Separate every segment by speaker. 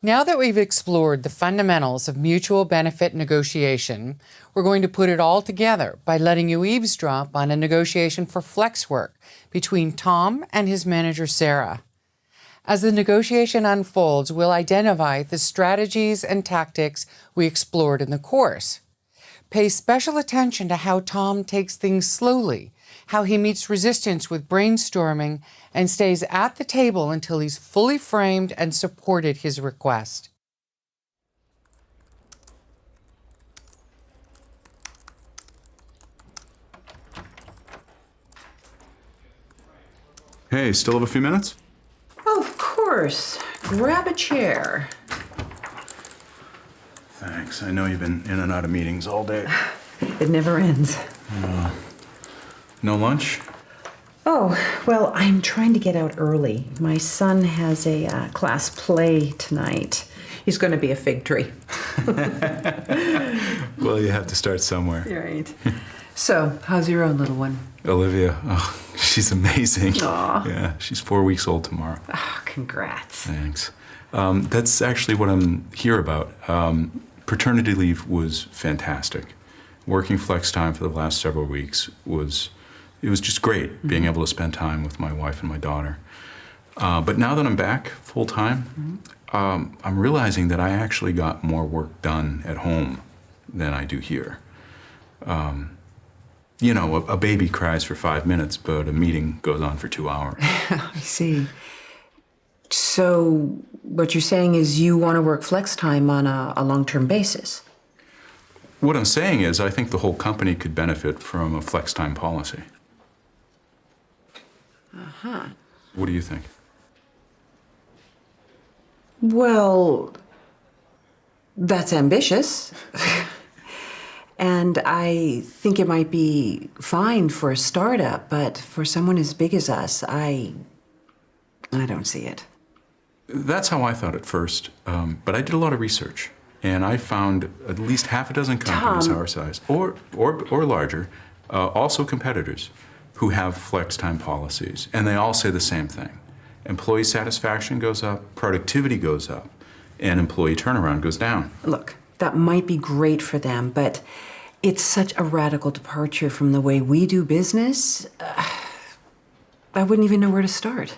Speaker 1: Now that we've explored the fundamentals of mutual benefit negotiation, we're going to put it all together by letting you eavesdrop on a negotiation for flex work between Tom and his manager, Sarah. As the negotiation unfolds, we'll identify the strategies and tactics we explored in the course. Pay special attention to how Tom takes things slowly, how he meets resistance with brainstorming, and stays at the table until he's fully framed and supported his request.
Speaker 2: Hey, still have a few minutes?
Speaker 3: Of course. Grab a chair.
Speaker 2: Thanks. I know you've been in and out of meetings all day.
Speaker 3: It never ends.
Speaker 2: No lunch?
Speaker 3: Oh, well, I'm trying to get out early. My son has a class play tonight. He's going to be a fig tree.
Speaker 2: Well, you have to start somewhere.
Speaker 3: You're right. So, how's your own little one?
Speaker 2: Olivia, oh, she's amazing.
Speaker 3: Aw.
Speaker 2: Yeah, she's 4 weeks old tomorrow.
Speaker 3: Oh, congrats.
Speaker 2: Thanks. That's actually what I'm here about. Paternity leave was fantastic. Working flex time for the last several weeks was just great, being able to spend time with my wife and my daughter. But now that I'm back full time, I'm realizing that I actually got more work done at home than I do here. You know, a baby cries for 5 minutes, but a meeting goes on for 2 hours.
Speaker 3: I see. So, what you're saying is you want to work flex time on a long-term basis?
Speaker 2: What I'm saying is I think the whole company could benefit from a flex time policy.
Speaker 3: Uh-huh.
Speaker 2: What do you think?
Speaker 3: Well, that's ambitious. And I think it might be fine for a startup, but for someone as big as us, I don't see it.
Speaker 2: That's how I thought at first, but I did a lot of research, and I found at least half a dozen companies
Speaker 3: Tom.
Speaker 2: our size, or larger, also competitors, who have flex time policies, and they all say the same thing. Employee satisfaction goes up, productivity goes up, and employee turnaround goes down.
Speaker 3: Look, that might be great for them, but it's such a radical departure from the way we do business. I wouldn't even know where to start.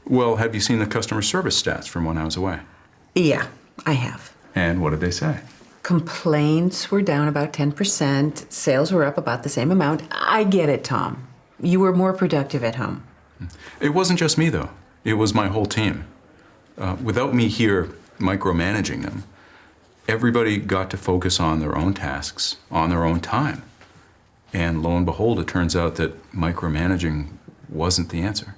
Speaker 2: Well, have you seen the customer service stats from when I was away?
Speaker 3: Yeah, I have.
Speaker 2: And what did they say?
Speaker 3: Complaints were down about 10%. Sales were up about the same amount. I get it, Tom. You were more productive at home.
Speaker 2: It wasn't just me, though. It was my whole team. Without me here micromanaging them, everybody got to focus on their own tasks, on their own time. And lo and behold, it turns out that micromanaging wasn't the answer.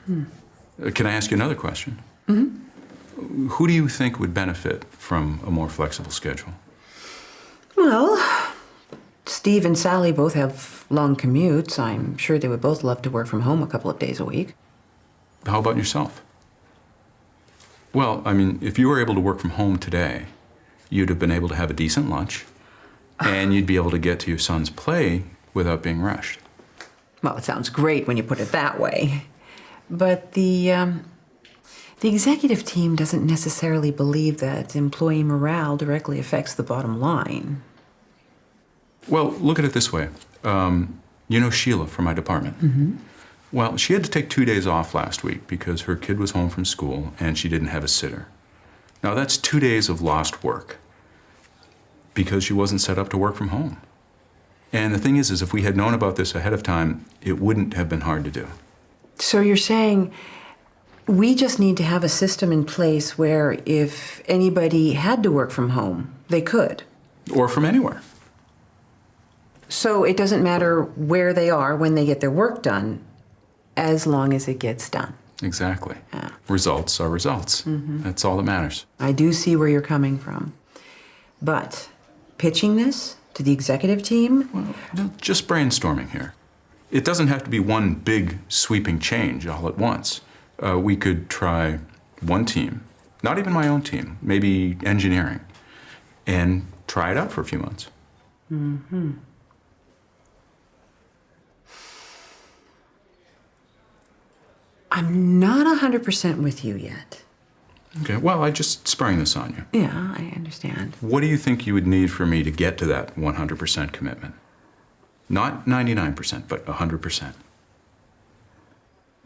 Speaker 2: Can I ask you another question? Mm-hmm. Who do you think would benefit from a more flexible schedule?
Speaker 3: Well, Steve and Sally both have long commutes. I'm sure they would both love to work from home a couple of days a week.
Speaker 2: How about yourself? Well, I mean, if you were able to work from home today, you'd have been able to have a decent lunch, and you'd be able to get to your son's play without being rushed.
Speaker 3: Well, it sounds great when you put it that way. But the executive team doesn't necessarily believe that employee morale directly affects the bottom line.
Speaker 2: Well, look at it this way. You know Sheila from my department? Mm-hmm. Well, she had to take 2 days off last week because her kid was home from school and she didn't have a sitter. Now, that's 2 days of lost work because she wasn't set up to work from home. And the thing is if we had known about this ahead of time, it wouldn't have been hard to do.
Speaker 3: So you're saying we just need to have a system in place where if anybody had to work from home, they could?
Speaker 2: Or from anywhere.
Speaker 3: So it doesn't matter where they are when they get their work done, as long as it gets done.
Speaker 2: Exactly.
Speaker 3: Yeah.
Speaker 2: Results are results. Mm-hmm. That's all that matters.
Speaker 3: I do see where you're coming from. But pitching this to the executive team?
Speaker 2: Well, just brainstorming here. It doesn't have to be one big sweeping change all at once. We could try one team, not even my own team, maybe engineering, and try it out for a few months.
Speaker 3: Mm-hmm. I'm not 100% with you yet.
Speaker 2: Okay, well, I just sprang this on you.
Speaker 3: Yeah, I understand.
Speaker 2: What do you think you would need for me to get to that 100% commitment? Not 99%, but 100%.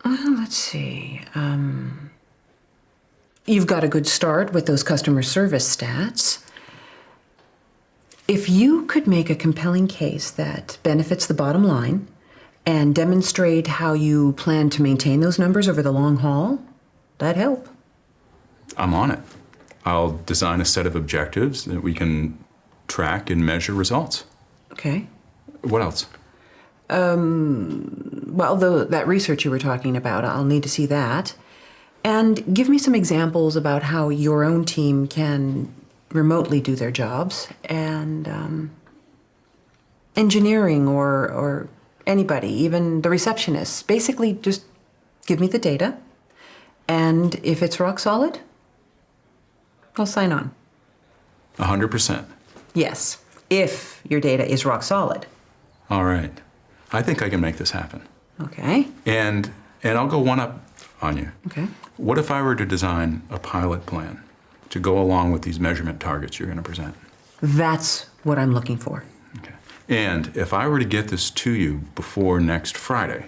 Speaker 3: Let's see. You've got a good start with those customer service stats. If you could make a compelling case that benefits the bottom line and demonstrate how you plan to maintain those numbers over the long haul, that'd help.
Speaker 2: I'm on it. I'll design a set of objectives that we can track and measure results.
Speaker 3: Okay.
Speaker 2: What else?
Speaker 3: Well, that research you were talking about, I'll need to see that. And give me some examples about how your own team can remotely do their jobs, and engineering or anybody, even the receptionists. Basically, just give me the data, and if it's rock solid, I'll sign on.
Speaker 2: 100%.
Speaker 3: Yes, if your data is rock solid.
Speaker 2: All right. I think I can make this happen.
Speaker 3: Okay.
Speaker 2: And I'll go one up on you.
Speaker 3: Okay.
Speaker 2: What if I were to design a pilot plan to go along with these measurement targets you're going to present?
Speaker 3: That's what I'm looking for.
Speaker 2: Okay. And if I were to get this to you before next Friday,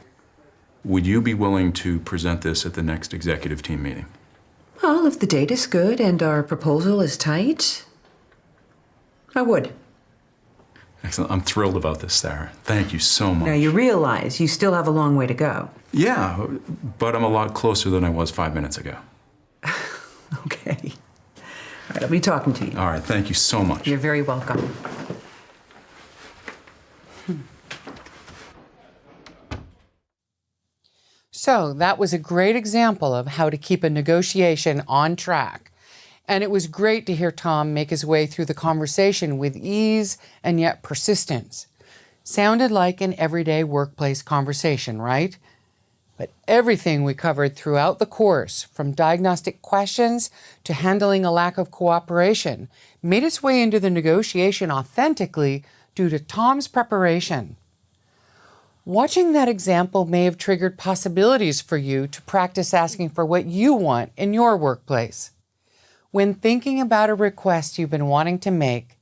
Speaker 2: would you be willing to present this at the next executive team meeting?
Speaker 3: Well, if the data's good and our proposal is tight, I would.
Speaker 2: Excellent. I'm thrilled about this, Sarah. Thank you so much.
Speaker 3: Now, you realize you still have a long way to go.
Speaker 2: Yeah, but I'm a lot closer than I was 5 minutes ago.
Speaker 3: Okay. All right, I'll be talking to you.
Speaker 2: All right, thank you so much.
Speaker 3: You're very welcome.
Speaker 1: So that was a great example of how to keep a negotiation on track. And it was great to hear Tom make his way through the conversation with ease and yet persistence. Sounded like an everyday workplace conversation, right? But everything we covered throughout the course, from diagnostic questions to handling a lack of cooperation, made its way into the negotiation authentically due to Tom's preparation. Watching that example may have triggered possibilities for you to practice asking for what you want in your workplace. When thinking about a request you've been wanting to make,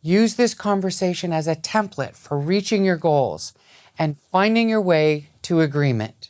Speaker 1: use this conversation as a template for reaching your goals and finding your way to agreement.